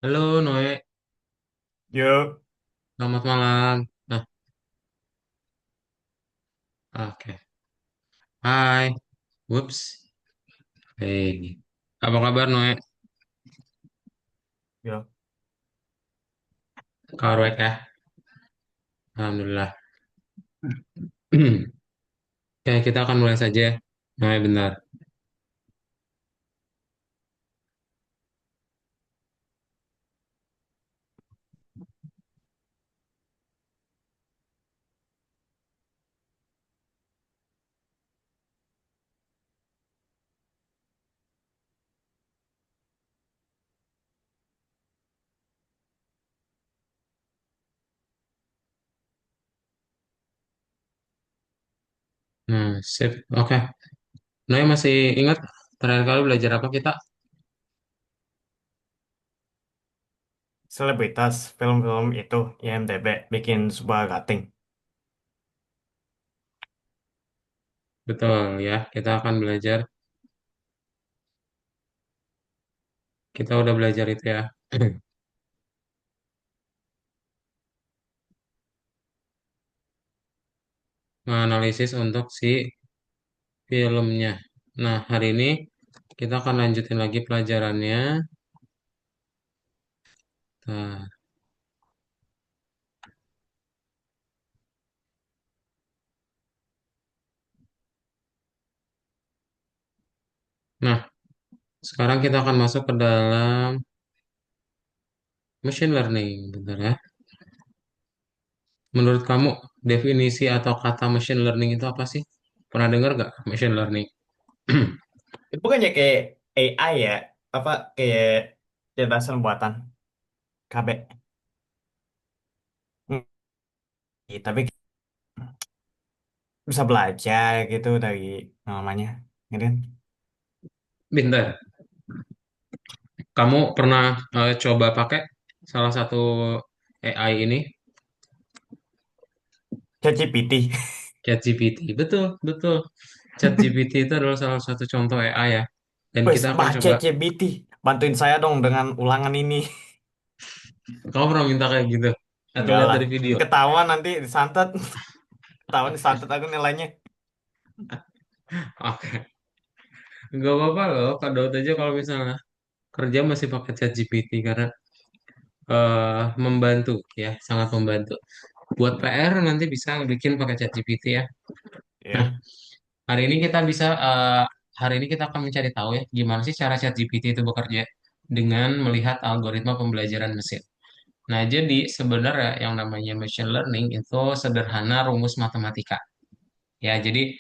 Halo Noe, Yuk, selamat malam. Nah, oke. Hai. Whoops. Hey. Apa kabar Noe? yuk, Kabar baik ya? Alhamdulillah. Oke, kita akan mulai saja. Noe, bentar. Nah, sip. Oke. Noe masih ingat terakhir kali belajar apa kita? selebritas film-film itu IMDb bikin sebuah rating. Betul ya, kita akan belajar. Kita udah belajar itu ya. Menganalisis untuk si filmnya. Nah, hari ini kita akan lanjutin lagi pelajarannya. Nah, nah, sekarang kita akan masuk ke dalam machine learning, bentar ya. Menurut kamu, definisi atau kata machine learning itu apa sih? Pernah dengar gak machine learning? Itu bukannya kayak AI ya? Apa kayak kecerdasan buatan KB? Hmm, iya, tapi bisa belajar gitu dari namanya, gitu kan? Bentar, kamu pernah coba pakai salah satu AI ini, ChatGPT. ChatGPT? Betul, betul. ChatGPT itu adalah salah satu contoh AI ya. Dan Wes, kita akan Mbak coba, ChatGPT, bantuin saya dong dengan ulangan ini. kamu pernah minta kayak gitu? Atau Enggak lihat lah, dari video? ketahuan nanti disantet. Ketahuan disantet aku nilainya. Oke, nggak apa-apa loh. Kak Daud aja kalau misalnya kerja masih pakai ChatGPT karena membantu ya, sangat membantu. Buat PR nanti bisa bikin pakai ChatGPT ya. Nah, Ya, hari ini kita bisa, hari ini kita akan mencari tahu ya, gimana sih cara ChatGPT itu bekerja dengan melihat algoritma pembelajaran mesin. Nah, jadi sebenarnya yang namanya machine learning itu sederhana rumus matematika. Ya, jadi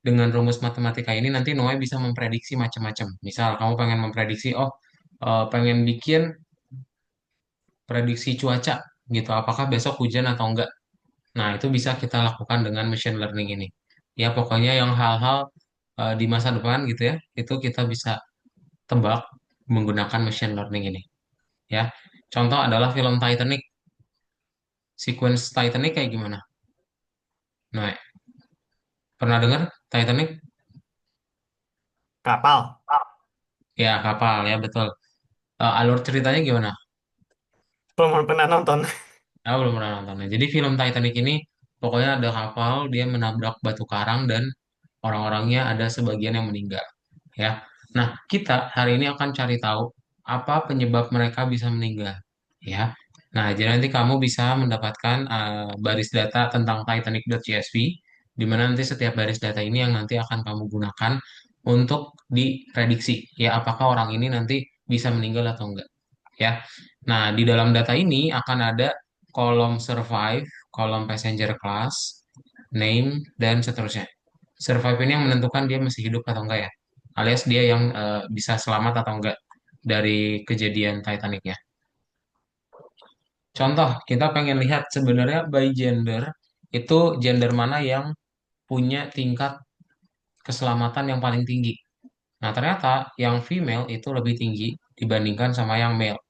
dengan rumus matematika ini nanti Noe bisa memprediksi macam-macam. Misal kamu pengen memprediksi, oh, pengen bikin prediksi cuaca gitu, apakah besok hujan atau enggak. Nah, itu bisa kita lakukan dengan machine learning ini. Ya, pokoknya yang hal-hal di masa depan gitu ya, itu kita bisa tebak menggunakan machine learning ini. Ya, contoh adalah film Titanic. Sequence Titanic kayak gimana? Nah, pernah dengar Titanic? kapal. Ya, kapal ya betul. Alur ceritanya gimana? Belum pernah nonton. Aku belum pernah nonton. Nah, jadi film Titanic ini pokoknya ada kapal dia menabrak batu karang dan orang-orangnya ada sebagian yang meninggal. Ya. Nah, kita hari ini akan cari tahu apa penyebab mereka bisa meninggal. Ya. Nah, jadi nanti kamu bisa mendapatkan baris data tentang Titanic.csv, di mana nanti setiap baris data ini yang nanti akan kamu gunakan untuk diprediksi. Ya, apakah orang ini nanti bisa meninggal atau enggak. Ya. Nah, di dalam data ini akan ada kolom survive, kolom passenger class, name, dan seterusnya. Survive ini yang menentukan dia masih hidup atau enggak ya, alias dia yang bisa selamat atau enggak dari kejadian Titanicnya. Contoh, kita pengen lihat sebenarnya by gender, itu gender mana yang punya tingkat keselamatan yang paling tinggi. Nah, ternyata yang female itu lebih tinggi dibandingkan sama yang male.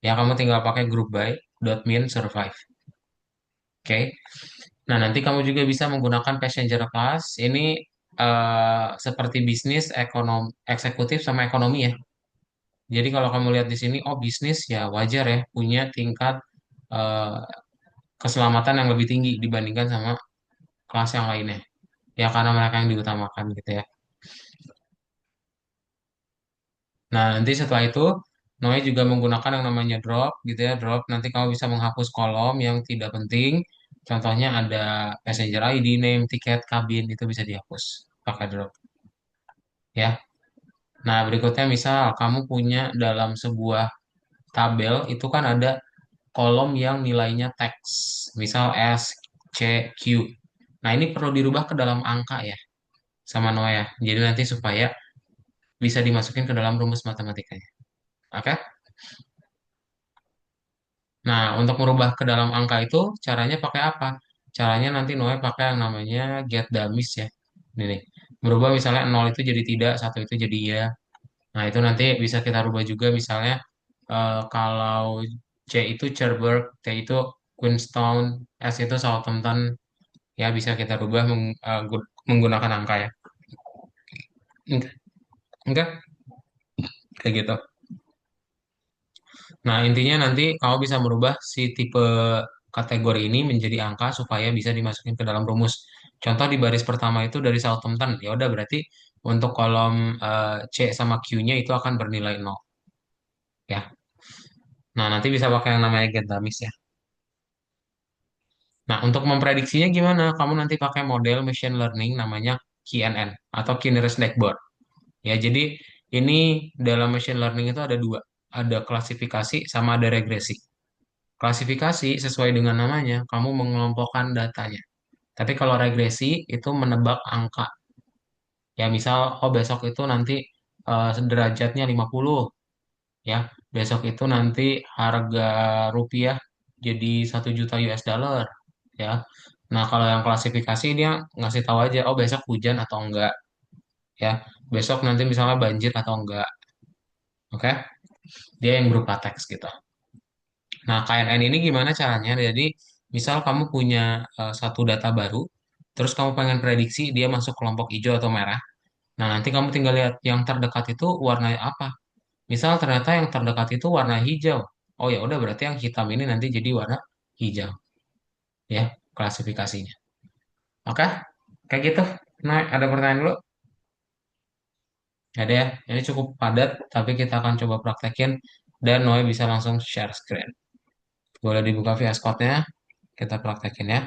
Ya, kamu tinggal pakai group by dot mean survive. Oke. Nah, nanti kamu juga bisa menggunakan passenger class. Ini seperti bisnis, eksekutif, sama ekonomi ya. Jadi kalau kamu lihat di sini, oh bisnis ya wajar ya punya tingkat eh, keselamatan yang lebih tinggi dibandingkan sama kelas yang lainnya. Ya karena mereka yang diutamakan gitu ya. Nah, nanti setelah itu Noe juga menggunakan yang namanya drop gitu ya. Drop nanti kamu bisa menghapus kolom yang tidak penting. Contohnya ada passenger ID, name, tiket, kabin itu bisa dihapus pakai drop ya. Nah, berikutnya misal kamu punya dalam sebuah tabel itu kan ada kolom yang nilainya teks. Misal S, C, Q. Nah, ini perlu dirubah ke dalam angka ya sama Noe ya. Jadi nanti supaya bisa dimasukin ke dalam rumus matematikanya. Oke? Nah, untuk merubah ke dalam angka itu caranya pakai apa? Caranya nanti Noe pakai yang namanya get dummies ya. Ini nih. Merubah misalnya nol itu jadi tidak, satu itu jadi iya. Nah, itu nanti bisa kita rubah juga misalnya kalau C itu Cherbourg, T itu Queenstown, S itu Southampton, ya bisa kita rubah menggunakan angka ya. Oke, oke, kayak gitu. Nah, intinya nanti kamu bisa merubah si tipe kategori ini menjadi angka supaya bisa dimasukin ke dalam rumus. Contoh di baris pertama itu dari Southampton, ya udah berarti untuk kolom C sama Q-nya itu akan bernilai nol ya. Nah, nanti bisa pakai yang namanya Gentamis ya. Nah, untuk memprediksinya gimana? Kamu nanti pakai model machine learning namanya KNN atau Key Nearest Dashboard. Ya, jadi ini dalam machine learning itu ada dua, ada klasifikasi sama ada regresi. Klasifikasi sesuai dengan namanya, kamu mengelompokkan datanya. Tapi kalau regresi itu menebak angka. Ya misal, oh besok itu nanti derajatnya 50, ya. Besok itu nanti harga rupiah jadi 1 juta US dollar, ya. Nah, kalau yang klasifikasi dia ngasih tahu aja, oh besok hujan atau enggak, ya. Besok nanti misalnya banjir atau enggak, oke? Dia yang berupa teks gitu. Nah, KNN ini gimana caranya? Jadi, misal kamu punya satu data baru, terus kamu pengen prediksi dia masuk kelompok hijau atau merah. Nah, nanti kamu tinggal lihat yang terdekat itu warna apa. Misal ternyata yang terdekat itu warna hijau. Oh ya udah berarti yang hitam ini nanti jadi warna hijau, ya klasifikasinya. Oke, kayak gitu. Nah, ada pertanyaan dulu? Ada ya. Ini cukup padat, tapi kita akan coba praktekin dan Noe bisa langsung share screen. Boleh dibuka VS Code-nya, kita praktekin ya.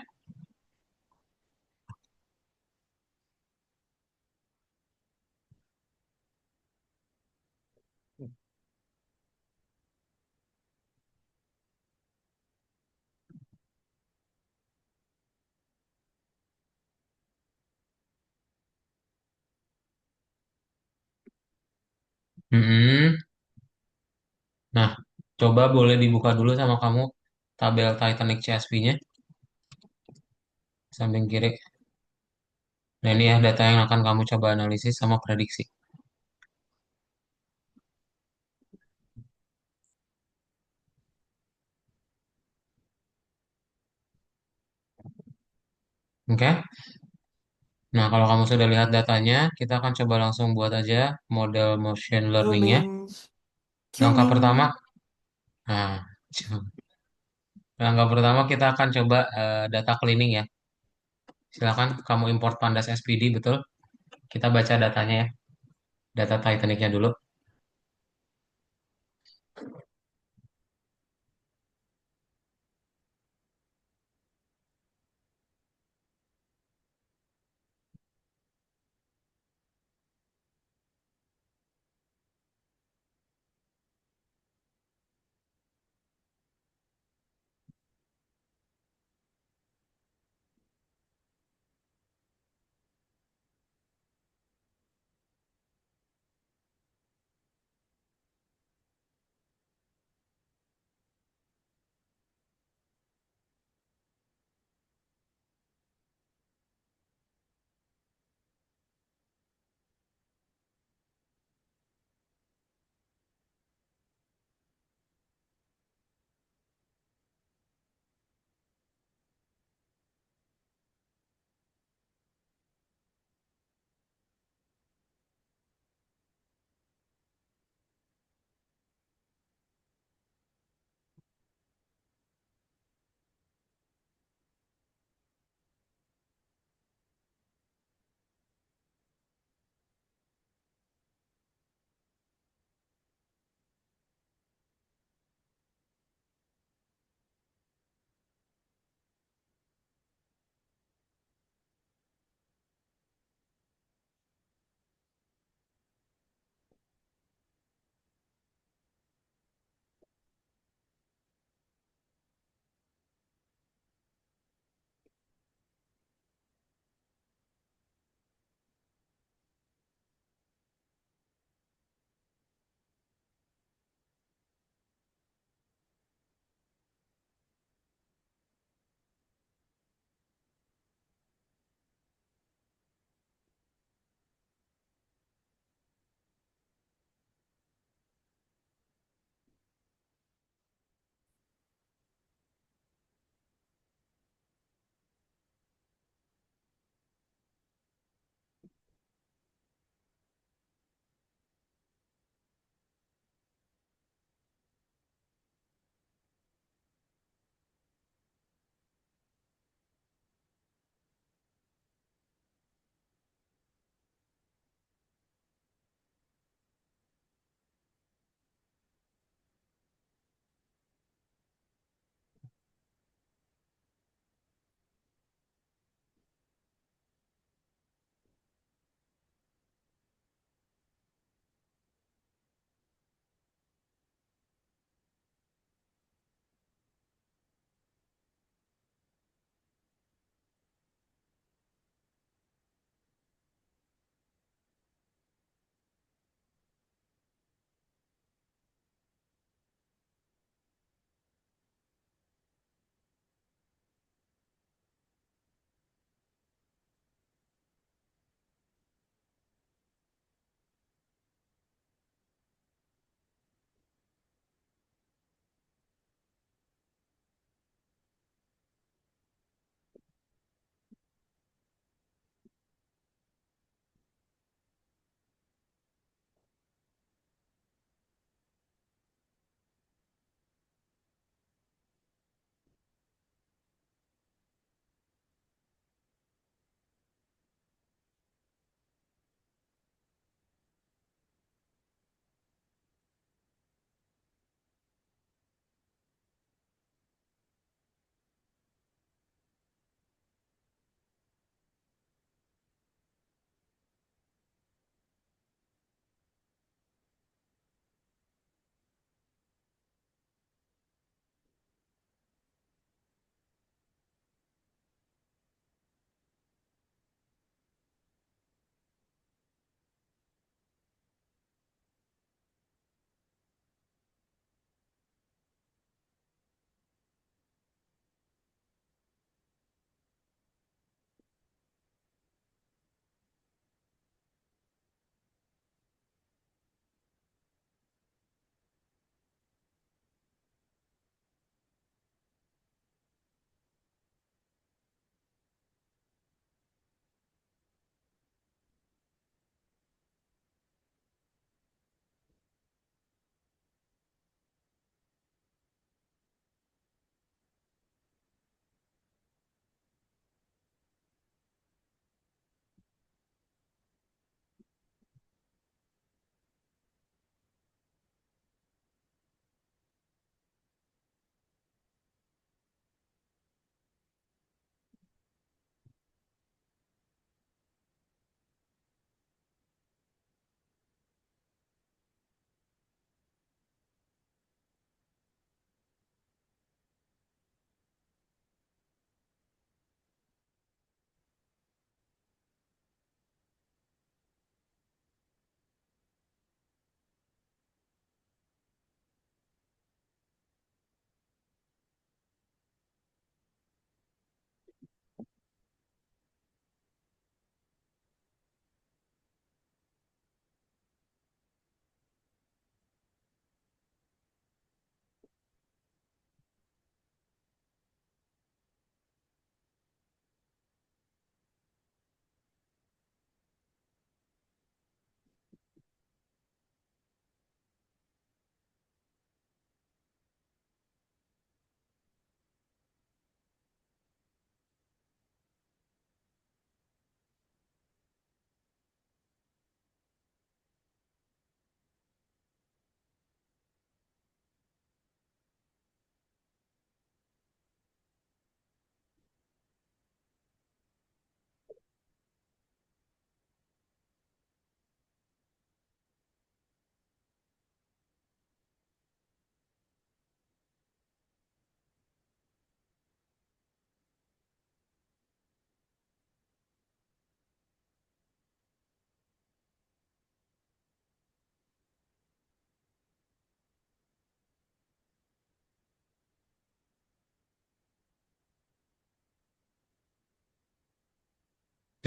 Mm-mm. Nah, coba boleh dibuka dulu sama kamu tabel Titanic CSP-nya, samping kiri. Nah, ini ya data yang akan kamu coba analisis sama prediksi. Oke? Nah, kalau kamu sudah lihat datanya, kita akan coba langsung buat aja model machine learning-nya. Zooming, Langkah pertama, zooming. nah, langkah pertama kita akan coba data cleaning ya. Silakan kamu import Pandas SPD, betul? Kita baca datanya ya, data Titanic-nya dulu.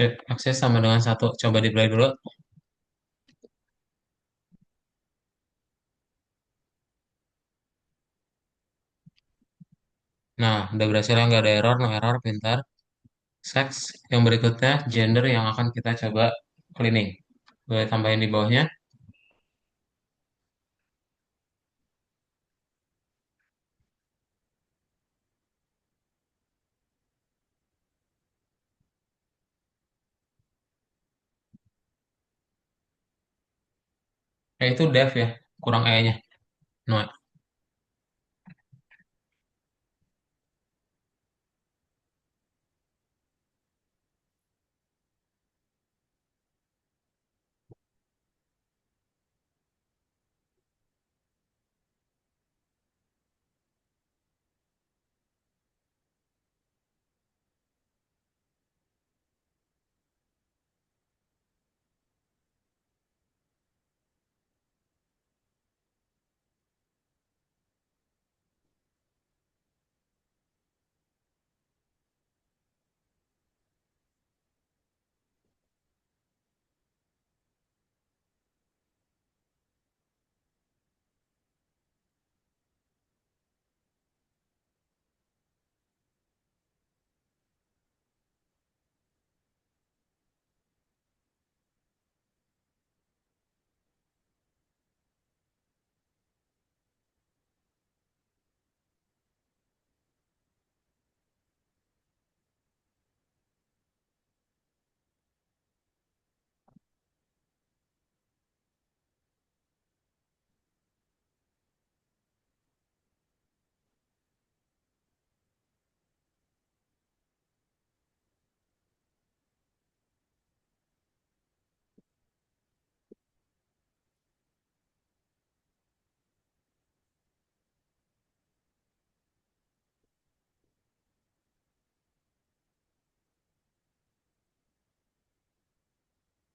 Get akses sama dengan satu. Coba di play dulu. Nah, udah berhasil ya, nggak ada error, no error, pintar. Sex yang berikutnya, gender yang akan kita coba cleaning. Boleh tambahin di bawahnya. Itu dev ya, kurang E-nya. No.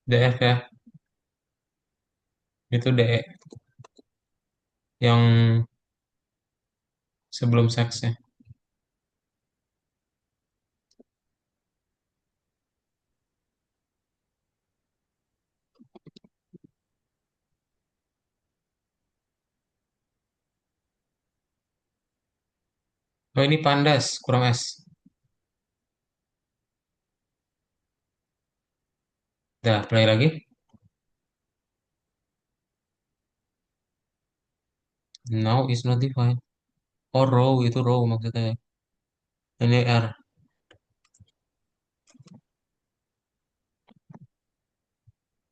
DF ya, itu DE yang sebelum seksnya. Oh ini pandas, kurang S. Dah, play lagi. Now is not defined. Oh row, itu row maksudnya. Ini R.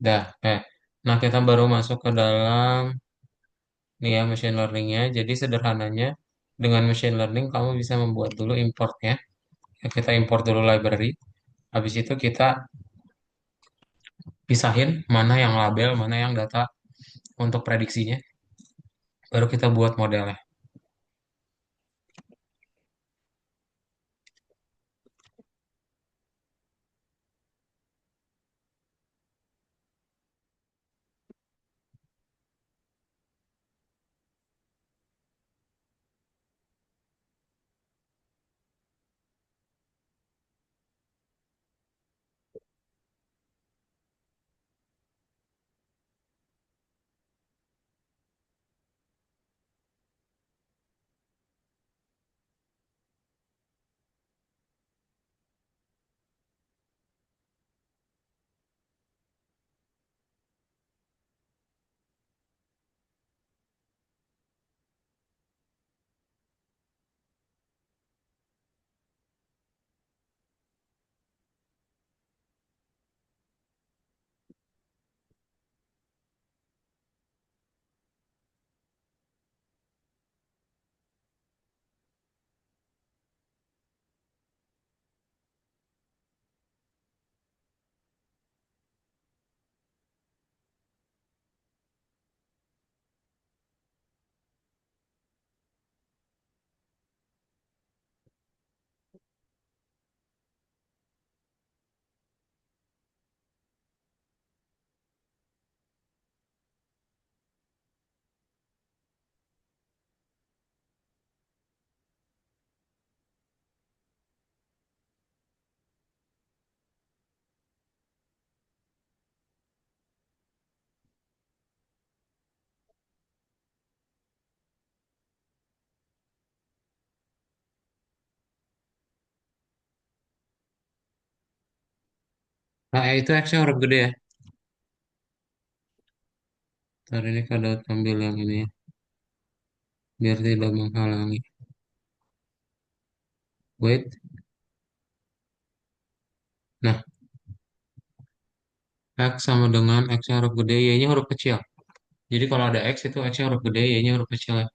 Dah, Nah, kita baru masuk ke dalam nih ya machine learningnya. Jadi sederhananya dengan machine learning kamu bisa membuat dulu importnya. Ya, kita import dulu library. Habis itu kita pisahin mana yang label, mana yang data untuk prediksinya. Baru kita buat modelnya. Nah, itu X-nya huruf gede ya. Ntar ini kada ambil yang ini ya, biar tidak menghalangi. Wait. Nah, X sama dengan X-nya huruf gede, Y-nya huruf kecil. Jadi kalau ada X itu X-nya huruf gede, Y-nya huruf kecil ya.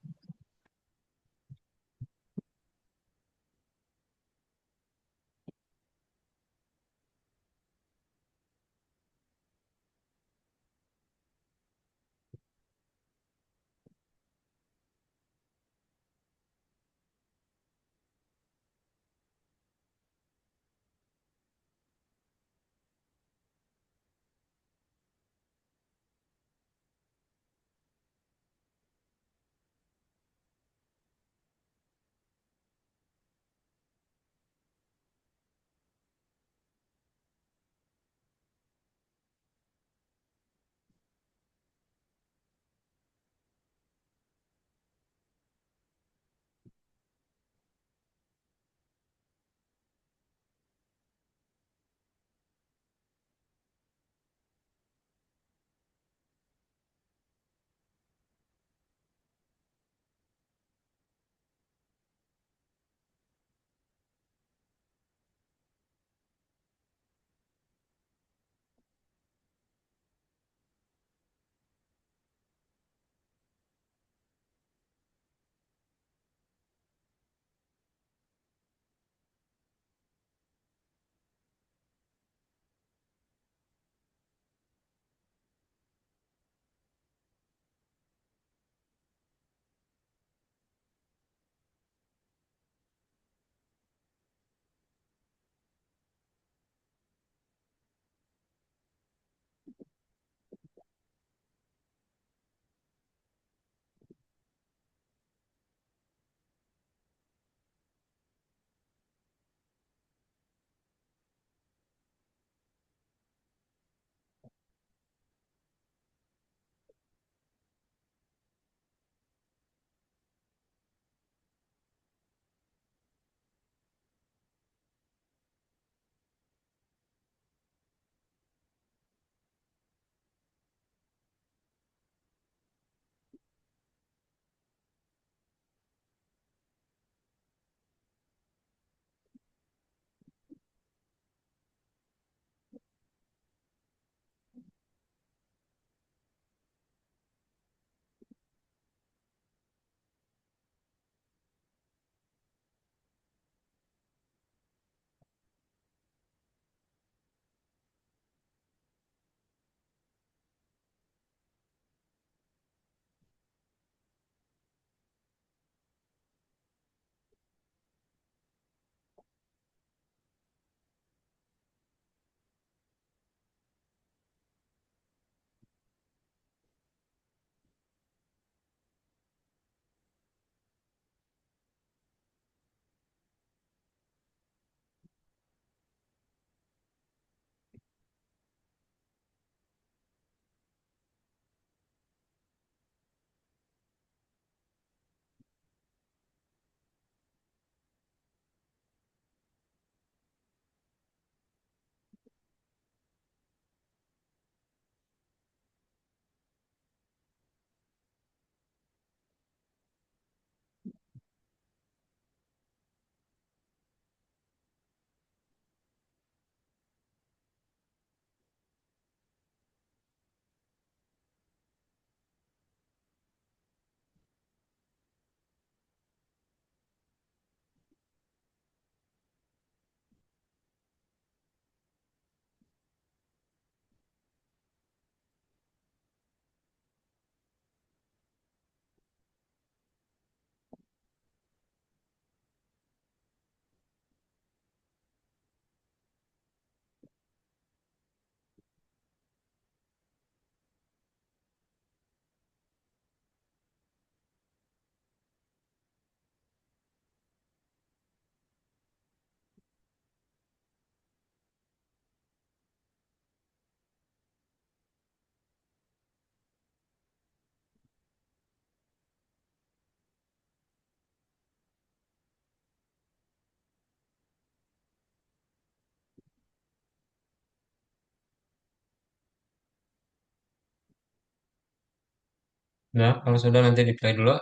Nah, kalau sudah nanti di play dulu.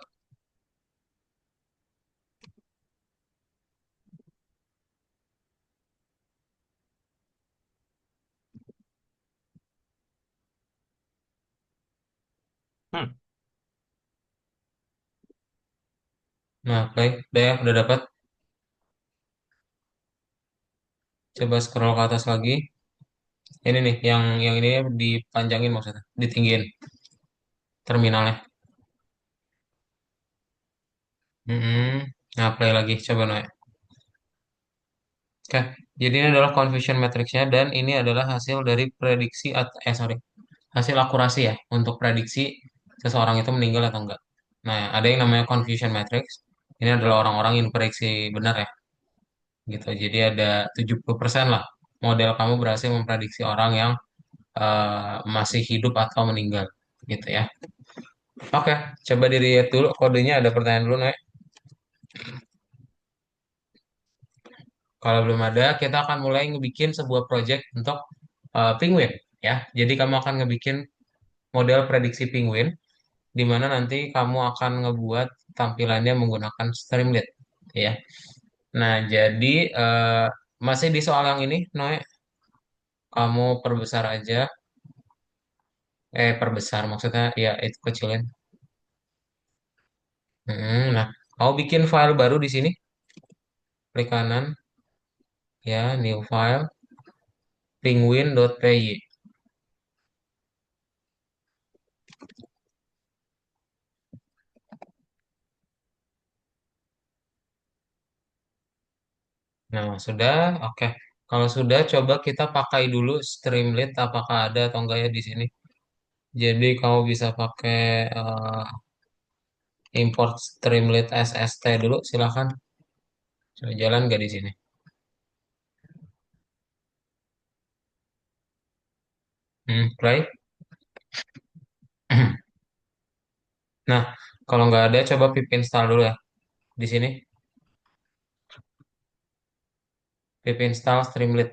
Hmm. Nah, play. Udah ya, udah dapat. Coba scroll ke atas lagi. Ini nih, yang ini dipanjangin maksudnya, ditinggiin terminalnya. Mm-mm. Nah, play lagi. Coba Noe. Oke, jadi ini adalah confusion matrixnya dan ini adalah hasil dari prediksi sorry, hasil akurasi ya untuk prediksi seseorang itu meninggal atau enggak. Nah, ada yang namanya confusion matrix. Ini adalah orang-orang yang prediksi benar ya, gitu. Jadi ada 70% lah model kamu berhasil memprediksi orang yang masih hidup atau meninggal, gitu ya. Oke, coba dilihat dulu kodenya. Ada pertanyaan dulu, Nek. Kalau belum ada, kita akan mulai ngebikin sebuah project untuk penguin ya. Jadi kamu akan ngebikin model prediksi penguin, di mana nanti kamu akan ngebuat tampilannya menggunakan Streamlit ya. Nah, jadi masih di soal yang ini, Noe, kamu perbesar aja, perbesar maksudnya ya itu kecilin. Nah, kamu bikin file baru di sini, klik kanan ya, new file, penguin.py. Nah, sudah, oke. Kalau sudah, coba kita pakai dulu Streamlit, apakah ada atau enggak ya di sini. Jadi kamu bisa pakai import Streamlit SST dulu, silahkan. Coba jalan nggak di sini? Play. Nah, kalau nggak ada, coba pip install dulu ya. Di sini, pip install Streamlit.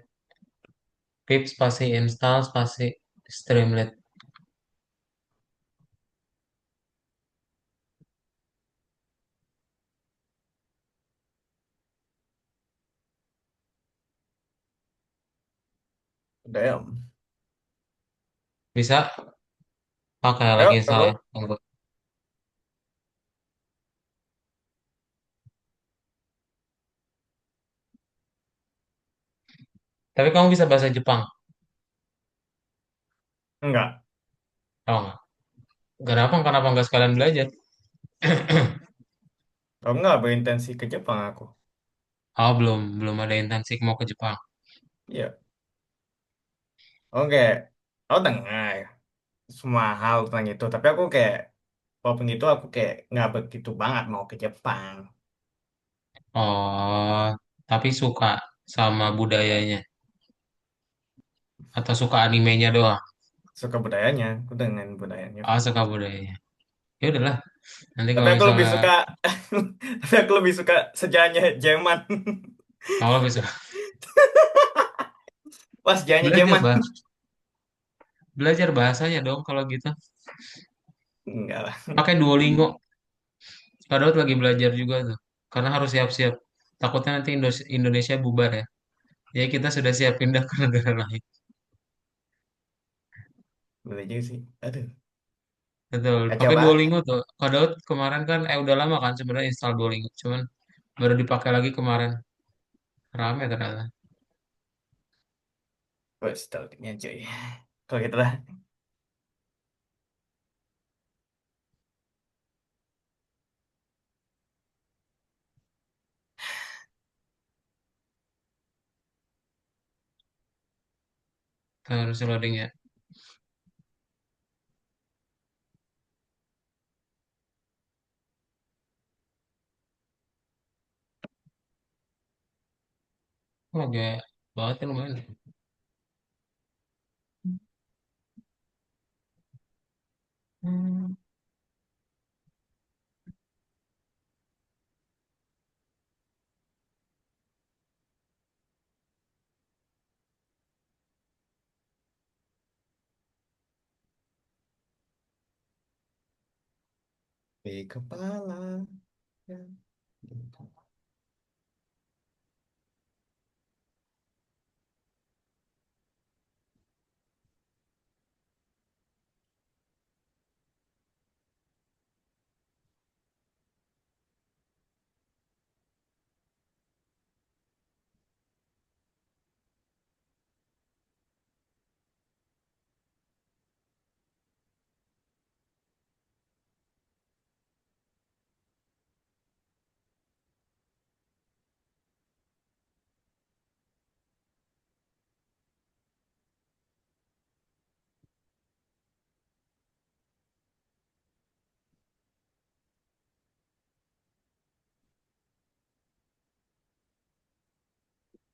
Pip spasi install spasi Streamlit. Damn. Bisa pakai lagi Ayo, install ya. terus. Tunggu. Tapi kamu bisa bahasa Jepang. Enggak. Oh nggak? Kenapa? Kenapa nggak sekalian belajar? Kalau enggak berintensi ke Jepang aku. Oh, belum, belum ada intensif mau ke Jepang. Iya. Oke. Aku dengar semua hal tentang itu. Tapi aku kayak, walaupun itu aku kayak nggak begitu banget mau ke Jepang. Oh, tapi suka sama budayanya atau suka animenya doang? Suka budayanya. Aku dengan budayanya. Oh, suka budayanya. Ya udahlah. Nanti Tapi kalau aku lebih misalnya suka, tapi aku lebih suka sejarahnya Jerman. kalau bisa Wah, sejarahnya belajar Jerman. bah belajar bahasanya dong kalau gitu. Enggak lah. Pakai Duolingo. Kak Daud lagi belajar juga tuh. Karena harus siap-siap. Takutnya nanti Indonesia bubar ya. Ya kita sudah siap pindah ke negara lain. Boleh juga sih. Aduh, Betul. kacau Pakai banget. Duolingo tuh. Kak Daud kemarin kan udah lama kan sebenarnya install Duolingo. Cuman baru dipakai lagi kemarin. Rame ternyata. Wes, tahu ini aja ya. Kalau gitu lah. Harus loading ya. Wah, gaya banget ya lumayan. Hmm. Di kepala. Ya.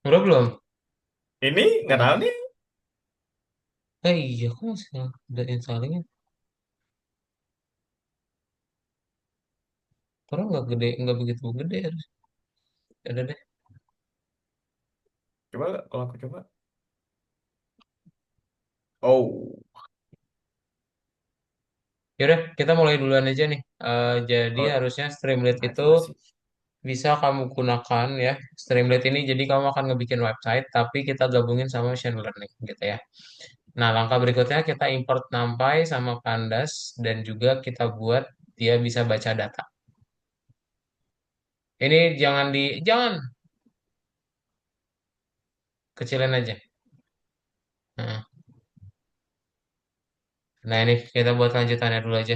Udah belum? Ini nggak tahu Udah. nih. Iya, kok masih ada installingnya? Orang nggak gede, nggak begitu gede harus. Ada deh. Coba kalau aku coba. Oh, Yaudah, kita mulai duluan aja nih. Jadi oh, harusnya Streamlit itu masih masih. bisa kamu gunakan ya. Streamlit ini jadi kamu akan ngebikin website, tapi kita gabungin sama machine learning gitu ya. Nah, langkah berikutnya kita import NumPy sama Pandas dan juga kita buat dia bisa baca data. Ini jangan kecilin aja. Nah, nah, ini kita buat lanjutannya dulu aja.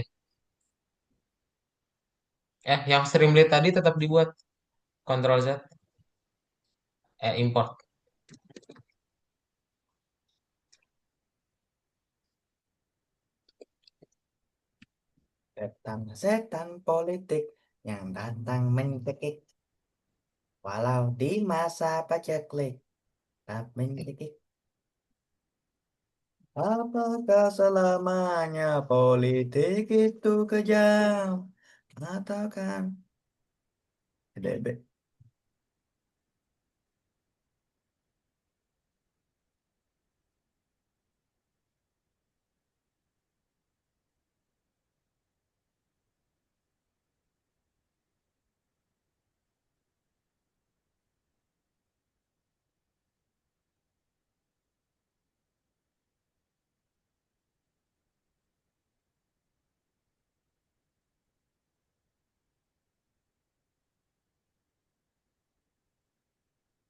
Yang Streamlit tadi tetap dibuat Ctrl Z, import. Setan-setan politik yang datang mencekik. Walau di masa paceklik, tak mencekik. Apakah selamanya politik itu kejam? Mengatakan, Debek.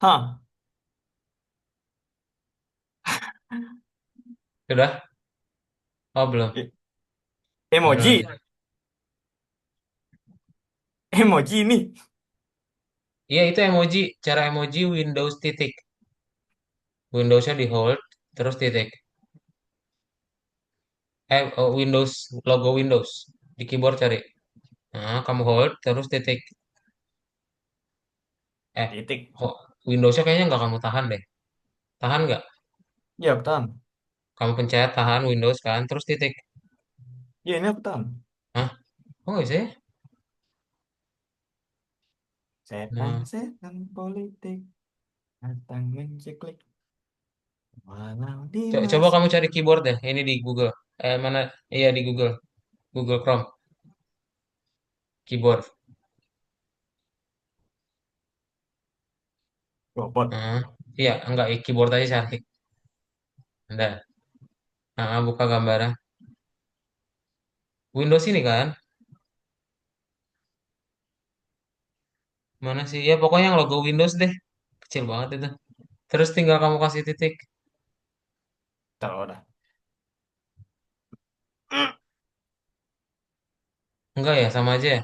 Hah, Sudah? Oh, belum. e- Ya udah emoji, lanjut. emoji nih. Iya, itu emoji. Cara emoji Windows titik. Windowsnya di hold, terus titik. Windows, logo Windows. Di keyboard cari. Nah, kamu hold, terus titik. Eh, Titik. kok Windowsnya kayaknya nggak kamu tahan deh. Tahan nggak? Ya, aku tahan. Kamu pencet tahan Windows kan, terus titik. Ya, ini aku tahan. Hah? Oh, nggak bisa ya? Nah, Setan-setan politik datang menceklik. Walau di coba masa kamu cari keyboard deh. Ini di Google. Mana? Iya, di Google. Google Chrome. Keyboard. robot. Nah, iya, enggak. Keyboard aja cari. Ada. Nah, buka gambarnya. Windows ini kan? Mana sih? Ya, pokoknya yang logo Windows deh. Kecil banget itu. Terus tinggal kamu kasih titik. Tahu dah. Enggak ya, sama aja ya.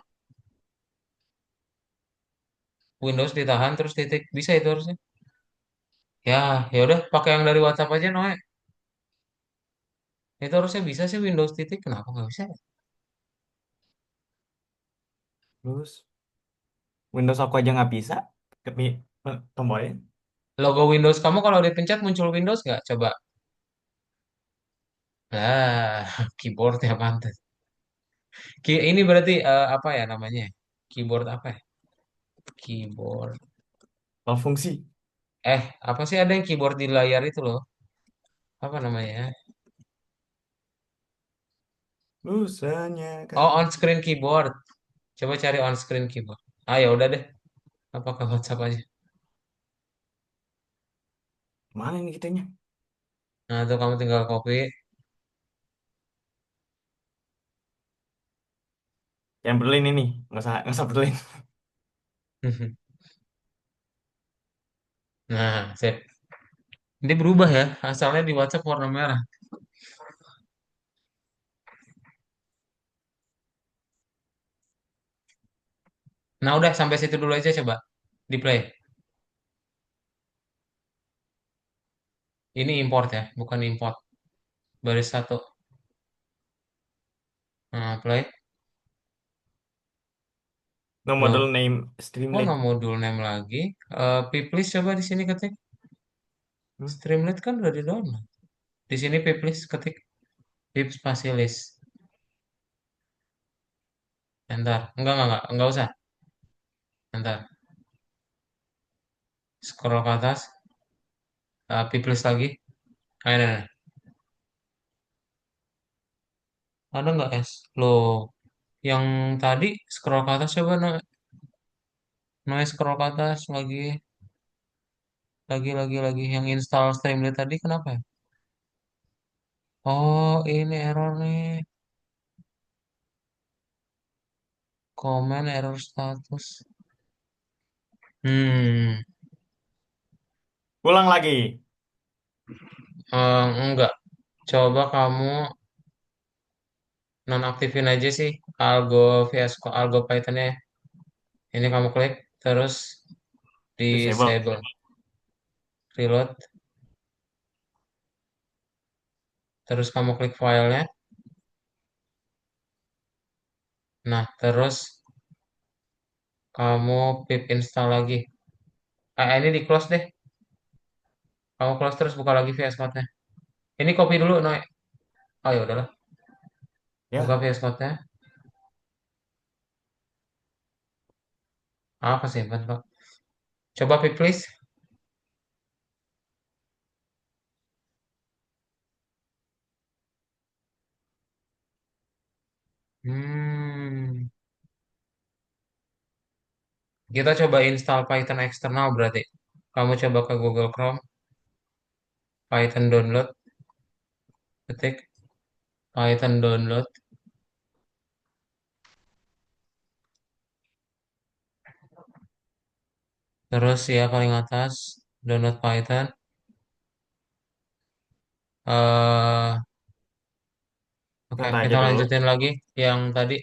Windows ditahan terus titik. Bisa itu harusnya. Ya, ya udah pakai yang dari WhatsApp aja, Noe. Itu harusnya bisa sih Windows titik. Kenapa nggak bisa ya? Terus Windows aku aja nggak bisa. Kemi tombolnya. Logo Windows kamu kalau dipencet muncul Windows nggak? Coba. Nah, keyboard ya pantas. Ini berarti apa ya namanya? Keyboard apa ya? Keyboard. Kalau fungsi. Apa sih ada yang keyboard di layar itu loh? Apa namanya? Lusanya Oh, kan. on screen keyboard. Coba cari on screen keyboard. Ah, ya udah deh. Apa ke WhatsApp aja. Mana ini kitanya? Nah, tuh kamu tinggal copy. Yang Berlin ini. Nggak usah Berlin. Nah, sip. Ini berubah ya. Asalnya di WhatsApp warna merah. Nah, udah sampai situ dulu aja coba. Di play. Ini import ya, bukan import. Baris satu. Nah, play. No model Loh, name kok Streamlit. no modul name lagi? Piplis coba di sini ketik. Hmm? Streamlit kan udah di download. Di sini piplis ketik. Pip spasialis. Entar. Enggak usah. Entar. Scroll ke atas. Piplis lagi. Nah. Ada nggak S? Loh, yang tadi scroll ke atas coba scroll ke atas lagi yang install Streamlit tadi kenapa ya? Oh, ini error nih. Comment error status. Hmm, Ulang lagi. enggak. Coba kamu nonaktifin aja sih Algo Python-nya. Ini kamu klik terus Disable. disable, reload, terus kamu klik filenya. Nah, terus kamu pip install lagi. Ini di close deh. Kamu close terus buka lagi VS Code-nya. Ini copy dulu, Noe. Oh ya udahlah, buka Ya. VS Code-nya. Kesimpan, Pak. Coba pip please. Hmm. Kita coba install Python eksternal berarti. Kamu coba ke Google Chrome, Python download, ketik Python download, terus ya paling atas download Python. eh Oke, Kata aja kita dulu. lanjutin lagi yang tadi.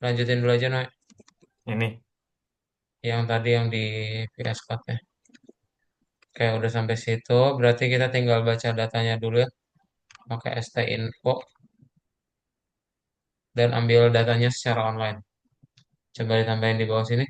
Lanjutin dulu aja, Noe. Ini. Yang tadi yang di VS Code-nya. Oke, udah sampai situ. Berarti kita tinggal baca datanya dulu ya. Pakai ST-info dan ambil datanya secara online. Coba ditambahin di bawah sini.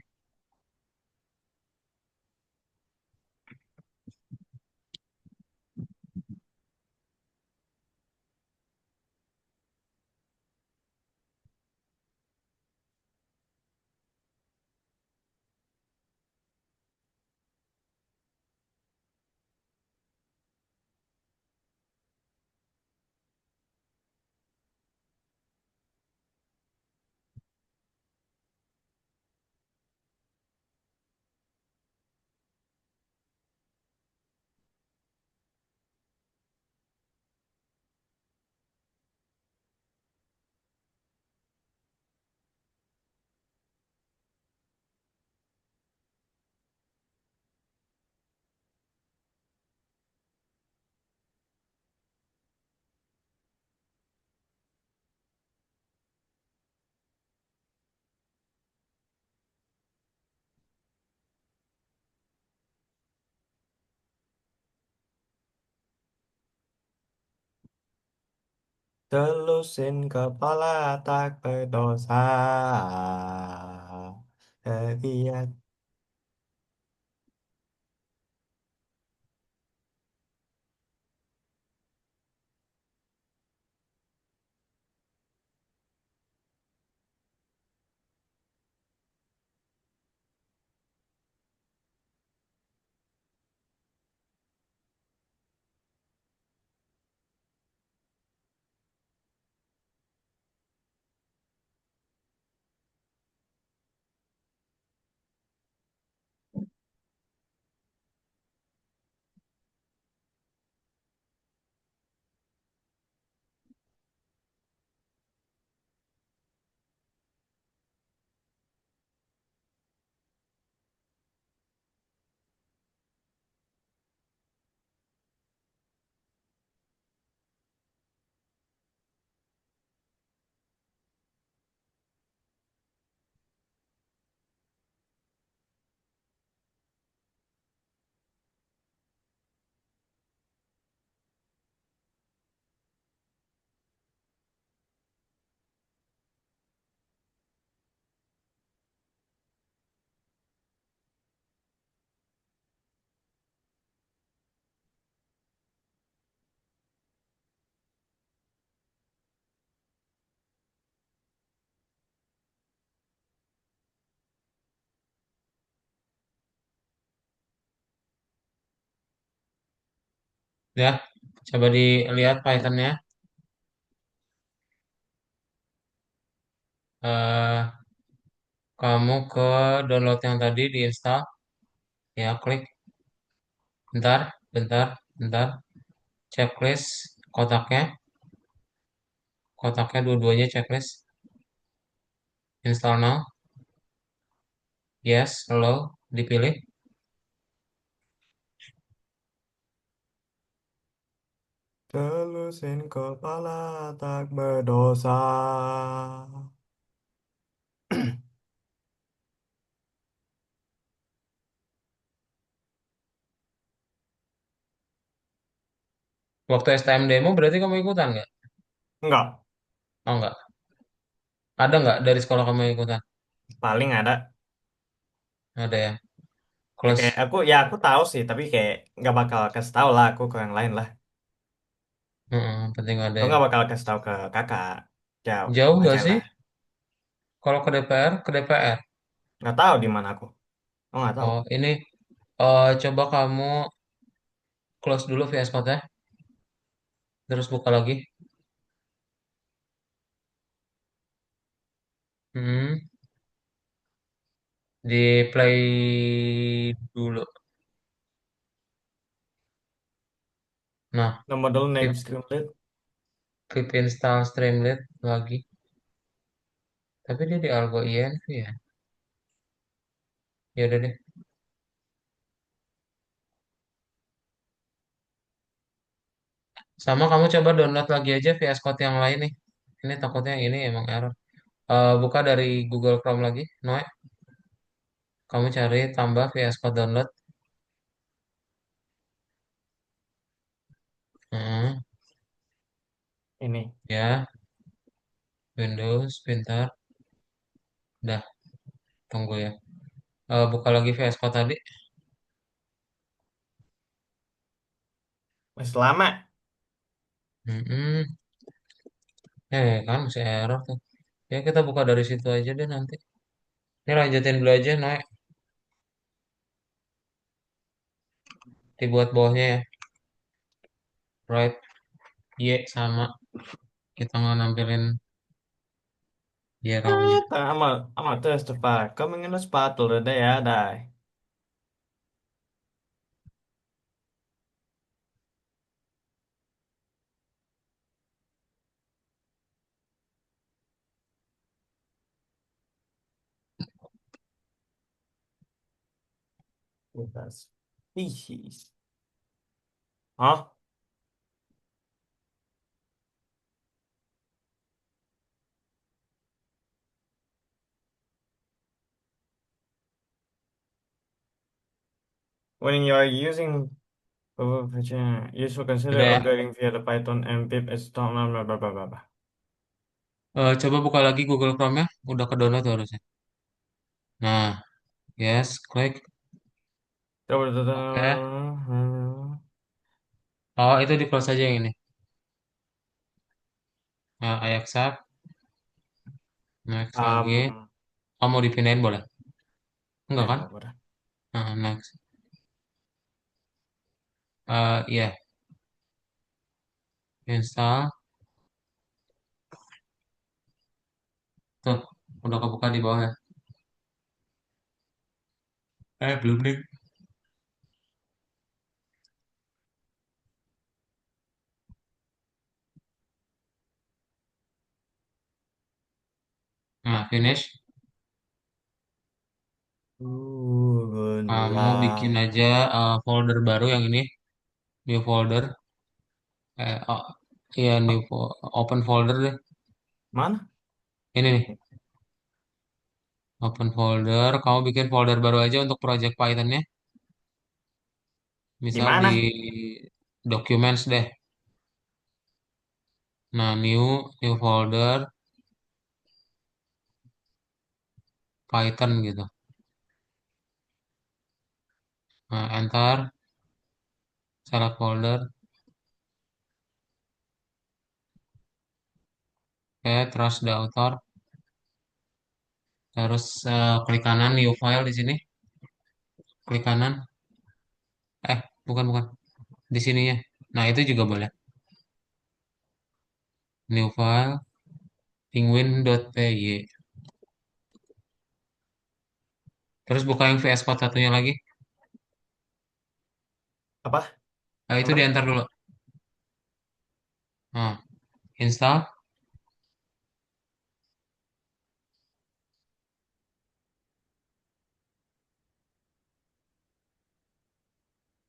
Telusin kepala tak berdosa. Lihat. Ya, coba dilihat Pythonnya. eh Kamu ke download yang tadi diinstal, ya klik. Bentar, bentar, bentar. Checklist kotaknya, kotaknya dua-duanya checklist. Install now. Yes, hello, dipilih. Telusin kepala tak berdosa. Waktu STM demo berarti kamu ikutan nggak? Enggak, Oh nggak. Ada nggak dari sekolah kamu yang ikutan? paling ada. Ada ya. Ya Kelas, kayak aku, ya aku tahu sih, tapi kayak nggak bakal kasih tahu lah aku ke yang lain lah. penting ada Aku ya. nggak bakal kasih tahu ke kakak. Ya Jauh nggak wajar sih? lah. Kalau ke DPR, ke DPR. Nggak tahu di mana aku. Oh nggak tahu. Oh, ini coba kamu close dulu VS Code-nya, terus buka lagi. Hmm, di play dulu. Nah, Nomor dulu keep, next Streamlit. keep install Streamlit lagi. Tapi dia di Algo INV ya. Ya udah deh. Sama kamu coba download lagi aja VS Code yang lain nih. Ini takutnya yang ini emang error. Buka dari Google Chrome lagi, Noe. Kamu cari tambah VS Code download. Hmm, Ini. ya, Windows, pintar. Udah, tunggu ya. Buka lagi VS Code tadi. Masih lama. Hmm, kan masih error tuh. Ya kita buka dari situ aja deh nanti. Ini lanjutin dulu aja, Noe. Dibuat bawahnya ya. Right, Y sama. Kita nggak nampilin hierarkinya. Amat terus tepat. Kamu ingin sepatu udah ya, dai. Bebas. Species. Oh, when you are using you should consider Udah ya. upgrading via the Python and pip install blah blah blah blah blah. Coba buka lagi Google Chrome-nya. Udah ke download harusnya. Nah, yes, klik. Oke. Oh, itu di close aja yang ini. Nah, I accept. Next lagi. Um, Oh, mau dipindahin boleh? Enggak ya kan? nggak boleh. Nah, next. Iya. Install. Tuh, udah kebuka di bawah ya. Belum deh. Nah, finish. Kamu bikin Gundala. aja folder baru yang ini. New folder. Oh, iya, Oh, open folder deh. mana? Ini nih, open folder. Kamu bikin folder baru aja untuk project Python-nya. Di Misal di mana? documents deh. Nah, new folder Python gitu. Nah, enter, select folder, oke, trust the author. Terus klik kanan new file di sini. Klik kanan. Bukan bukan. Di sininya. Nah, itu juga boleh. New file, penguin.py. Terus buka yang VS Code satunya lagi. Apa? Nah, Yang itu mana? diantar dulu. Nah, install.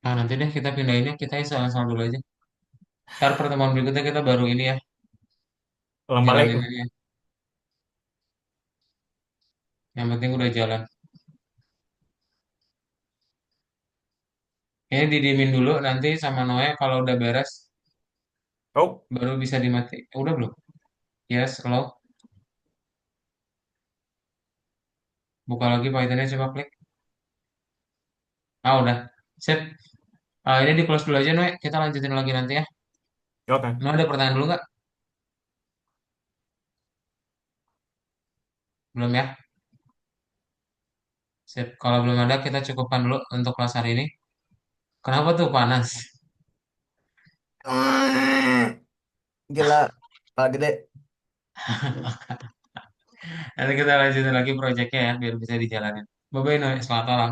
Nah, nanti deh kita pindahinnya, kita install dulu aja. Ntar pertemuan berikutnya kita baru ini ya, Ulang balik. jalanin ini ya. Yang penting udah jalan. Ini didiemin dulu, nanti sama Noe kalau udah beres, Oh, baru bisa dimati. Udah belum? Yes, hello. Buka lagi Pythonnya, coba klik. Ah, udah. Sip. Ah, ini di close dulu aja, Noe. Kita lanjutin lagi nanti ya. oke. Noe ada pertanyaan dulu nggak? Belum ya? Sip. Kalau belum ada, kita cukupkan dulu untuk kelas hari ini. Kenapa tuh panas? Gila, Pak Gede. Nanti kita lanjutin lagi proyeknya ya, biar bisa dijalanin. Bye-bye, Noe. Selamat malam.